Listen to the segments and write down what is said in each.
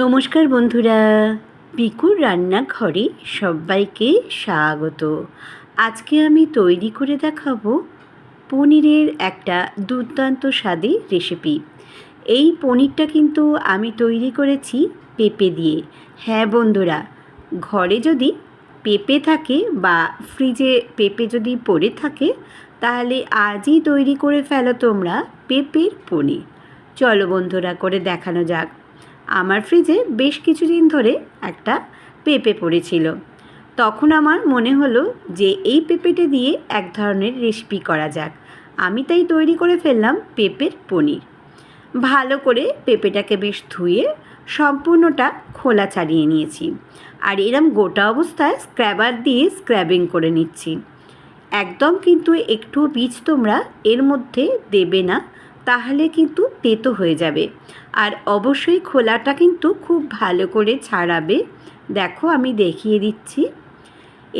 নমস্কার বন্ধুরা, পিকুর রান্নাঘরে সবাইকে স্বাগত। আজকে আমি তৈরি করে দেখাবো পনিরের একটা দুর্দান্ত স্বাদের রেসিপি। এই পনিরটা কিন্তু আমি তৈরি করেছি পেঁপে দিয়ে। হ্যাঁ বন্ধুরা, ঘরে যদি পেঁপে থাকে বা ফ্রিজে পেঁপে যদি পড়ে থাকে তাহলে আজই তৈরি করে ফেলো তোমরা পেঁপের পনির। চলো বন্ধুরা, করে দেখানো যাক। আমার ফ্রিজে বেশ কিছুদিন ধরে একটা পেঁপে পড়েছিল। তখন আমার মনে হলো যে এই পেঁপেটা দিয়ে এক ধরনের রেসিপি করা যাক। আমি তাই তৈরি করে ফেললাম পেঁপের পনির। ভালো করে পেঁপেটাকে বেশ ধুয়ে সম্পূর্ণটা খোলা ছাড়িয়ে নিয়েছি, আর এরম গোটা অবস্থায় স্ক্র্যাবার দিয়ে স্ক্র্যাবিং করে নিচ্ছি। একদম কিন্তু একটু বীজ তোমরা এর মধ্যে দেবে না, তাহলে কিন্তু তেতো হয়ে যাবে। আর অবশ্যই খোলাটা কিন্তু খুব ভালো করে ছাড়াবে। দেখো আমি দেখিয়ে দিচ্ছি।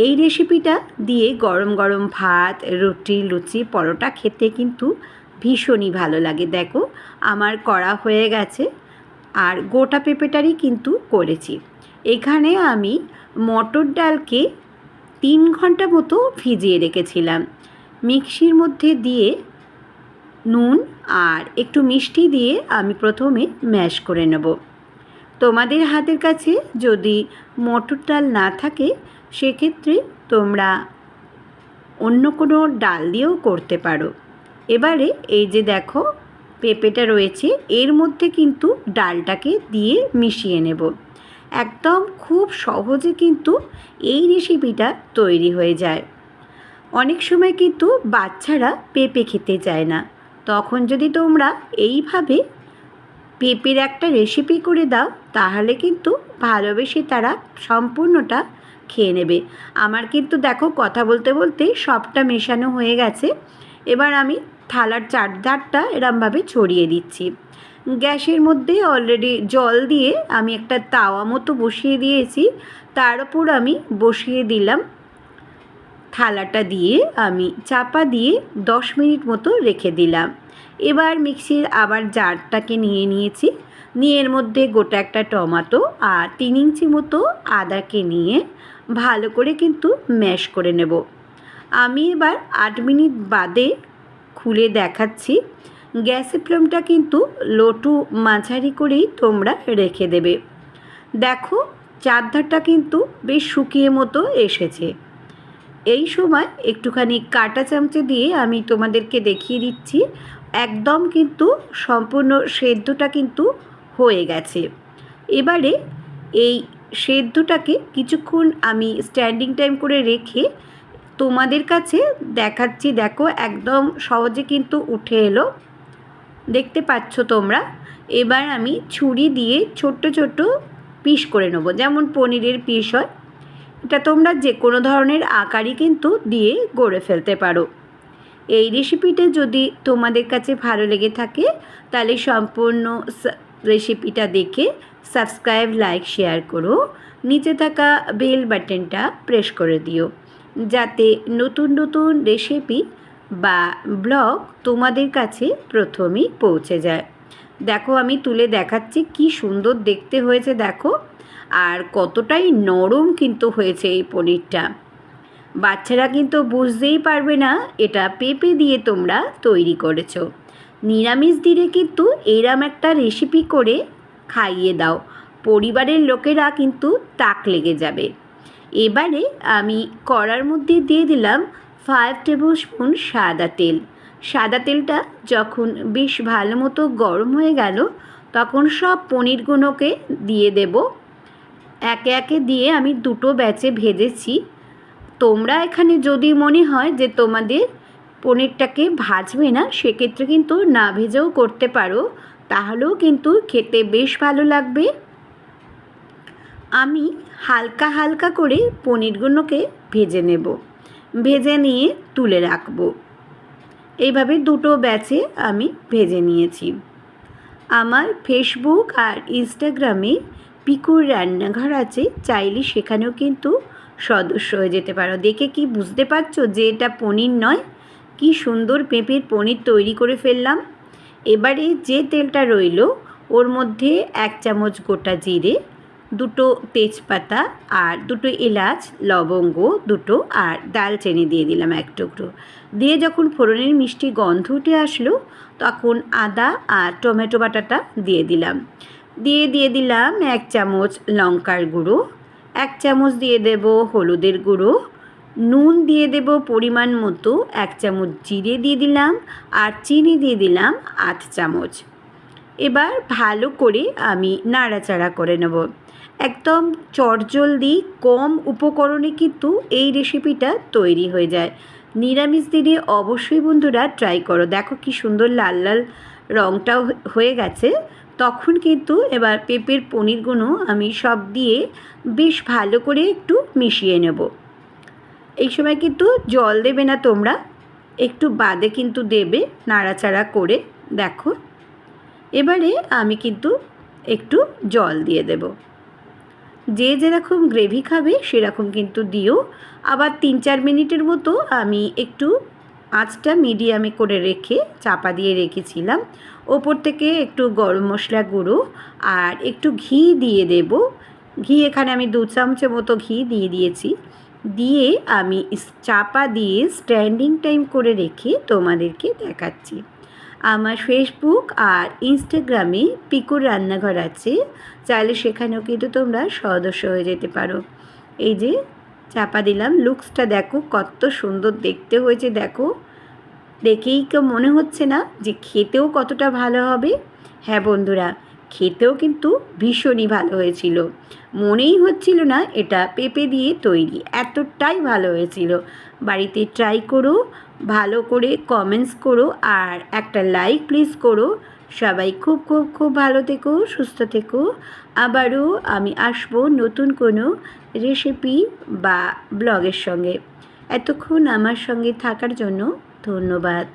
এই রেসিপিটা দিয়ে গরম গরম ভাত, রুটি, লুচি, পরোটা খেতে কিন্তু ভীষণই ভালো লাগে। দেখো আমার করা হয়ে গেছে, আর গোটা পেঁপেটারই কিন্তু করেছি। এখানে আমি মটর ডালকে 3 ঘন্টা মতো ভিজিয়ে রেখেছিলাম। মিক্সির মধ্যে দিয়ে নুন আর একটু মিষ্টি দিয়ে আমি প্রথমে ম্যাশ করে নেব। তোমাদের হাতের কাছে যদি মটর ডাল না থাকে সেক্ষেত্রে তোমরা অন্য কোনো ডাল দিয়েও করতে পারো। এবারে এই যে দেখো পেঁপেটা রয়েছে, এর মধ্যে কিন্তু ডালটাকে দিয়ে মিশিয়ে নেব। একদম খুব সহজে কিন্তু এই রেসিপিটা তৈরি হয়ে যায়। অনেক সময় কিন্তু বাচ্চারা পেঁপে খেতে চায় না, তখন যদি তোমরা এইভাবে পেঁপের একটা রেসিপি করে দাও তাহলে কিন্তু ভালোবেসে তারা সম্পূর্ণটা খেয়ে নেবে। আমার কিন্তু দেখো কথা বলতে বলতে সবটা মেশানো হয়ে গেছে। এবার আমি থালার চারধারটা এরমভাবে ছড়িয়ে দিচ্ছি। গ্যাসের মধ্যে অলরেডি জল দিয়ে আমি একটা তাওয়া মতো বসিয়ে দিয়েছি, তার উপর আমি বসিয়ে দিলাম থালাটা দিয়ে আমি চাপা দিয়ে 10 মিনিট মতো রেখে দিলাম। এবার মিক্সির আবার জারটাকে নিয়ে নিয়েছি, নিয়ে এর মধ্যে গোটা একটা টমেটো আর 3 ইঞ্চি মতো আদাকে নিয়ে ভালো করে কিন্তু ম্যাশ করে নেব। আমি এবার 8 মিনিট বাদে খুলে দেখাচ্ছি। গ্যাসের ফ্লেমটা কিন্তু লো টু মাঝারি করেই তোমরা রেখে দেবে। দেখো চারধারটা কিন্তু বেশ শুকিয়ে মতো এসেছে। এই সময় একটুখানি কাঁটা চামচে দিয়ে আমি তোমাদেরকে দেখিয়ে দিচ্ছি একদম কিন্তু সম্পূর্ণ সেদ্ধটা কিন্তু হয়ে গেছে। এবারে এই সেদ্ধটাকে কিছুক্ষণ আমি স্ট্যান্ডিং টাইম করে রেখে তোমাদের কাছে দেখাচ্ছি। দেখো একদম সহজে কিন্তু উঠে এলো, দেখতে পাচ্ছ তোমরা। এবার আমি ছুরি দিয়ে ছোট্ট ছোট্ট পিস করে নেবো, যেমন পনিরের পিস হয়। এটা তোমরা যে কোনো ধরনের আকারই কিন্তু দিয়ে গড়ে ফেলতে পারো। এই রেসিপিটা যদি তোমাদের কাছে ভালো লেগে থাকে তাহলে সম্পূর্ণ রেসিপিটা দেখে সাবস্ক্রাইব, লাইক, শেয়ার করো। নিচে থাকা বেল বাটনটা প্রেস করে দিও, যাতে নতুন নতুন রেসিপি বা ব্লগ তোমাদের কাছে প্রথমেই পৌঁছে যায়। দেখো আমি তুলে দেখাচ্ছি কি সুন্দর দেখতে হয়েছে দেখো, আর কতটাই নরম কিন্তু হয়েছে এই পনিরটা। বাচ্চারা কিন্তু বুঝতেই পারবে না এটা পেঁপে দিয়ে তোমরা তৈরি করেছো। নিরামিষ দিনে কিন্তু এরম একটা রেসিপি করে খাইয়ে দাও, পরিবারের লোকেরা কিন্তু তাক লেগে যাবে। এবারে আমি কড়ার মধ্যে দিয়ে দিলাম 5 টেবিল স্পুন সাদা তেল। সাদা তেলটা যখন বেশ ভালো মতো গরম হয়ে গেল তখন সব পনিরগুলোকে দিয়ে দেব। একে একে দিয়ে আমি দুটো ব্যাচে ভেজেছি। তোমরা এখানে যদি মনে হয় যে তোমাদের পনিরটাকে ভাজবে না সেক্ষেত্রে কিন্তু না ভেজেও করতে পারো, তাহলেও কিন্তু খেতে বেশ ভালো লাগবে। আমি হালকা হালকা করে পনিরগুলোকে ভেজে নেব, ভেজে নিয়ে তুলে রাখব। এইভাবে দুটো ব্যাচে আমি ভেজে নিয়েছি। আমার ফেসবুক আর ইনস্টাগ্রামে পিকুর রান্নাঘর আছে, চাইলে সেখানেও কিন্তু সদস্য হয়ে যেতে পারো। দেখে কি বুঝতে পারছো যে এটা পনির নয়? কি সুন্দর পেঁপের পনির তৈরি করে ফেললাম। এবারে যে তেলটা রইল ওর মধ্যে 1 চামচ গোটা জিরে, 2টো তেজপাতা আর 2টো এলাচ, লবঙ্গ 2টো আর দালচিনি দিয়ে দিলাম 1 টুকরো। দিয়ে যখন ফোড়নের মিষ্টি গন্ধ উঠে আসলো তখন আদা আর টমেটো বাটাটা দিয়ে দিলাম। দিয়ে দিলাম 1 চামচ লঙ্কার গুঁড়ো, 1 চামচ দিয়ে দেব হলুদের গুঁড়ো, নুন দিয়ে দেব পরিমাণ মতো, 1 চামচ জিরে দিয়ে দিলাম আর চিনি দিয়ে দিলাম 8 চামচ। এবার ভালো করে আমি নাড়াচাড়া করে নেব। একদম চটজলদি কম উপকরণে কিন্তু এই রেসিপিটা তৈরি হয়ে যায়। নিরামিষ দিনে অবশ্যই বন্ধুরা ট্রাই করো। দেখো কি সুন্দর লাল লাল রঙটাও হয়ে গেছে। তখন কিন্তু এবার পেঁপের পনিরগুলো আমি সব দিয়ে বেশ ভালো করে একটু মিশিয়ে নেব। এই সময় কিন্তু জল দেবে না তোমরা, একটু বাদে কিন্তু দেবে নাড়াচাড়া করে। দেখো এবারে আমি কিন্তু একটু জল দিয়ে দেব। যে যেরকম গ্রেভি খাবে সেরকম কিন্তু দিও। আবার 3-4 মিনিটের মতো আমি একটু আঁচটা মিডিয়ামে করে রেখে চাপা দিয়ে রেখেছিলাম। ওপর থেকে একটু গরম মশলা গুঁড়ো আর একটু ঘি দিয়ে দেব। ঘি এখানে আমি 2 চামচের মতো ঘি দিয়ে দিয়েছি। দিয়ে আমি চাপা দিয়ে স্ট্যান্ডিং টাইম করে রেখে তোমাদেরকে দেখাচ্ছি। আমার ফেসবুক আর ইনস্টাগ্রামে পিকুর রান্নাঘর আছে, চাইলে সেখানেও কিন্তু তোমরা সদস্য হয়ে যেতে পারো। এই যে চাপা দিলাম, লুকসটা দেখো কত সুন্দর দেখতে হয়েছে। দেখো দেখেই তো মনে হচ্ছে না যে খেতেও কতটা ভালো হবে? হ্যাঁ বন্ধুরা, খেতেও কিন্তু ভীষণই ভালো হয়েছিল। মনেই হচ্ছিল না এটা পেঁপে দিয়ে তৈরি, এতটাই ভালো হয়েছিল। বাড়িতে ট্রাই করো, ভালো করে কমেন্টস করো আর একটা লাইক প্লিজ করো। সবাই খুব খুব খুব ভালো থেকো, সুস্থ থেকো। আবারও আমি আসবো নতুন কোনো রেসিপি বা ব্লগের সঙ্গে। এতক্ষণ আমার সঙ্গে থাকার জন্য ধন্যবাদ।